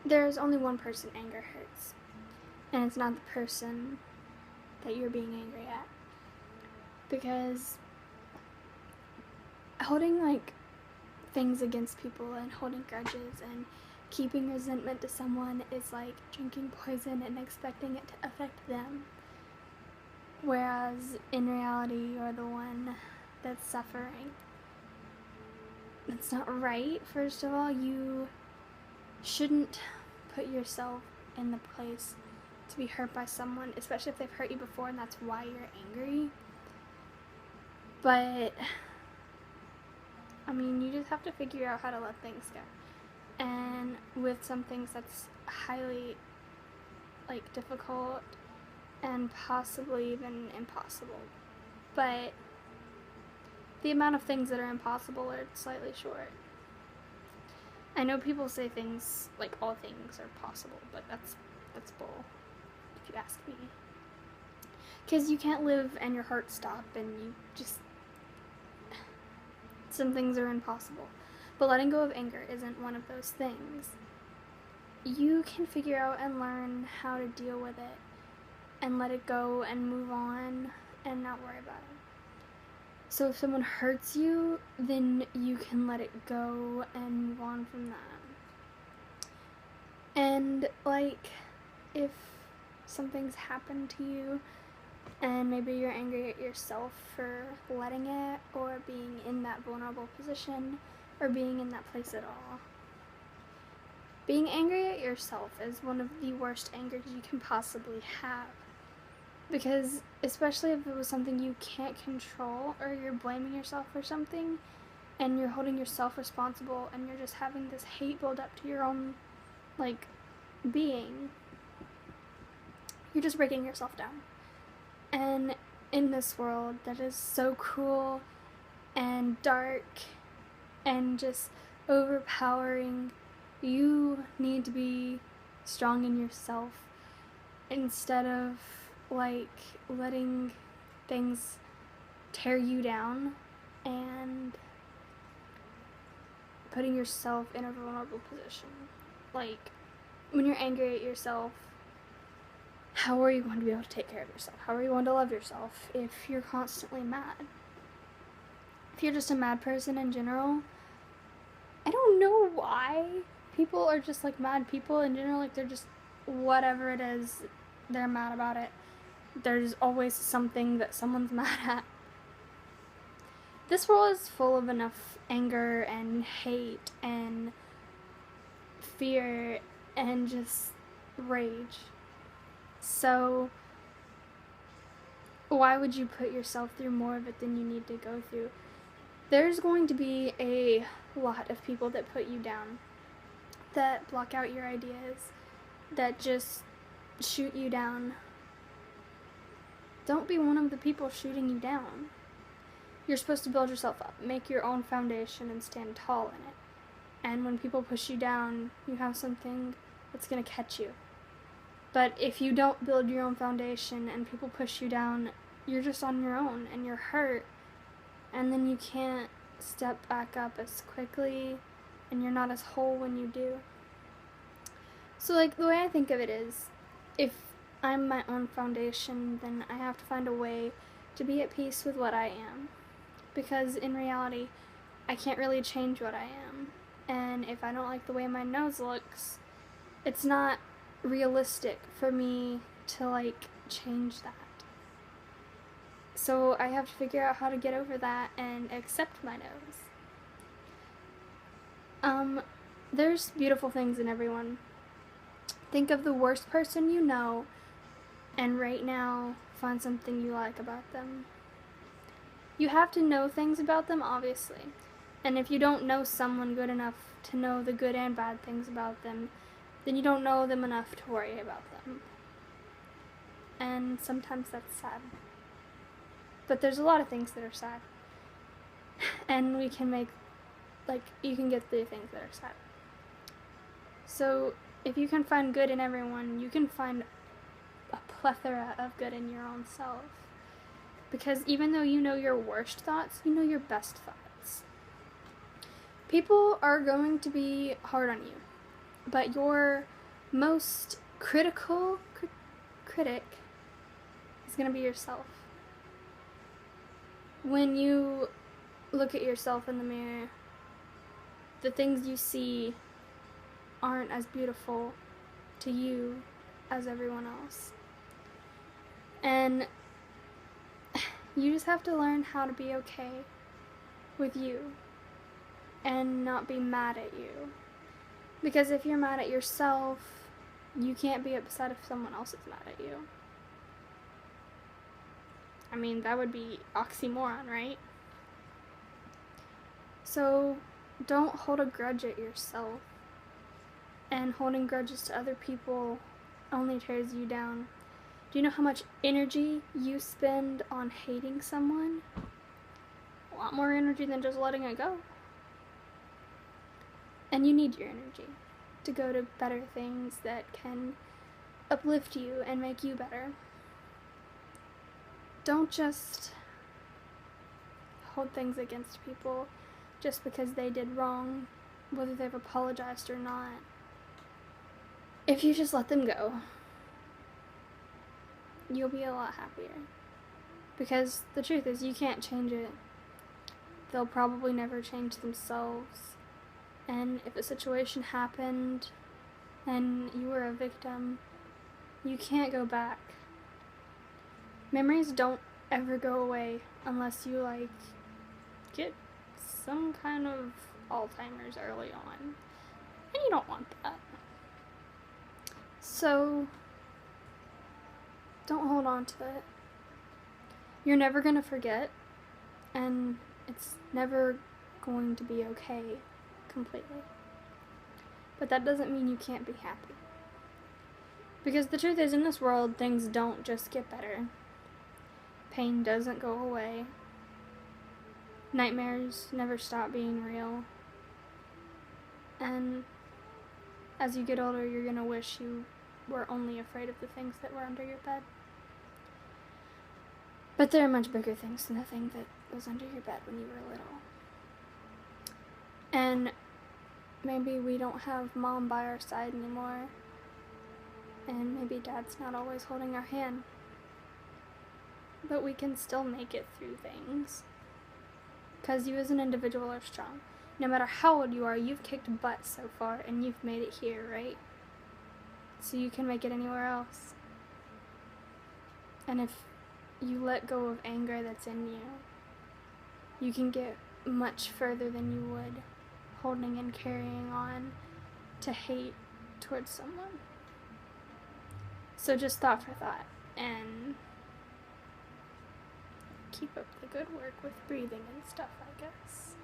there's only one person anger hurts, and it's not the person that you're being angry at. Because holding, like, things against people and holding grudges and keeping resentment to someone is like drinking poison and expecting it to affect them. Whereas in reality, you're the one that's suffering. That's not right. First of all, you shouldn't put yourself in the place to be hurt by someone, especially if they've hurt you before and that's why you're angry. But I mean, you just have to figure out how to let things go. And with some things that's highly, like, difficult and possibly even impossible. But the amount of things that are impossible are slightly short. I know people say things like all things are possible, but that's bull, if you ask me. Because you can't live and your heart stop, and you just... Some things are impossible. But letting go of anger isn't one of those things. You can figure out and learn how to deal with it and let it go and move on and not worry about it. So if someone hurts you, then you can let it go and move on from that. And, like, if something's happened to you and maybe you're angry at yourself for letting it or being in that vulnerable position or being in that place at all. Being angry at yourself is one of the worst angers you can possibly have. Because especially if it was something you can't control or you're blaming yourself for something and you're holding yourself responsible and you're just having this hate build up to your own, like, being, you're just breaking yourself down. And in this world that is so cruel and dark and just overpowering, you need to be strong in yourself instead of, like, letting things tear you down and putting yourself in a vulnerable position. Like, when you're angry at yourself, how are you going to be able to take care of yourself? How are you going to love yourself if you're constantly mad? If you're just a mad person in general, I don't know why people are just, like, mad people in general. Like, they're just, whatever it is, they're mad about it. There's always something that someone's mad at. This world is full of enough anger and hate and fear and just rage. So why would you put yourself through more of it than you need to go through? There's going to be a lot of people that put you down, that block out your ideas, that just shoot you down. Don't be one of the people shooting you down. You're supposed to build yourself up, make your own foundation, and stand tall in it. And when people push you down, you have something that's going to catch you. But if you don't build your own foundation and people push you down, you're just on your own and you're hurt. And then you can't step back up as quickly and you're not as whole when you do. So, like, the way I think of it is, if I'm my own foundation, then I have to find a way to be at peace with what I am. Because in reality, I can't really change what I am. And if I don't like the way my nose looks, it's not realistic for me to, like, change that. So I have to figure out how to get over that and accept my nose. There's beautiful things in everyone. Think of the worst person you know, and right now, find something you like about them. You have to know things about them, obviously. And if you don't know someone good enough to know the good and bad things about them, then you don't know them enough to worry about them. And sometimes that's sad. But there's a lot of things that are sad. And we can make, like, you can get through things that are sad. So if you can find good in everyone, you can find a plethora of good in your own self. Because even though you know your worst thoughts, you know your best thoughts. People are going to be hard on you, but your most critical critic is going to be yourself. When you look at yourself in the mirror, the things you see aren't as beautiful to you as everyone else. And you just have to learn how to be okay with you and not be mad at you. Because if you're mad at yourself, you can't be upset if someone else is mad at you. I mean, that would be oxymoron, right? So don't hold a grudge at yourself. And holding grudges to other people only tears you down. Do you know how much energy you spend on hating someone? A lot more energy than just letting it go. And you need your energy to go to better things that can uplift you and make you better. Don't just hold things against people just because they did wrong, whether they've apologized or not. If you just let them go, you'll be a lot happier. Because the truth is, you can't change it. They'll probably never change themselves. And if a situation happened and you were a victim, you can't go back. Memories don't ever go away unless you, get some kind of Alzheimer's early on. And you don't want that. So, don't hold on to it. You're never going to forget, and it's never going to be okay completely. But that doesn't mean you can't be happy. Because the truth is, in this world, things don't just get better. Pain doesn't go away. Nightmares never stop being real. And as you get older, you're going to wish you were only afraid of the things that were under your bed. But there are much bigger things than the thing that was under your bed when you were little. And maybe we don't have mom by our side anymore. And maybe dad's not always holding our hand. But we can still make it through things. Because you as an individual are strong. No matter how old you are, you've kicked butt so far and you've made it here, right? So you can make it anywhere else. And if you let go of anger that's in you, you can get much further than you would holding and carrying on to hate towards someone. So just thought for thought, and keep up the good work with breathing and stuff, I guess.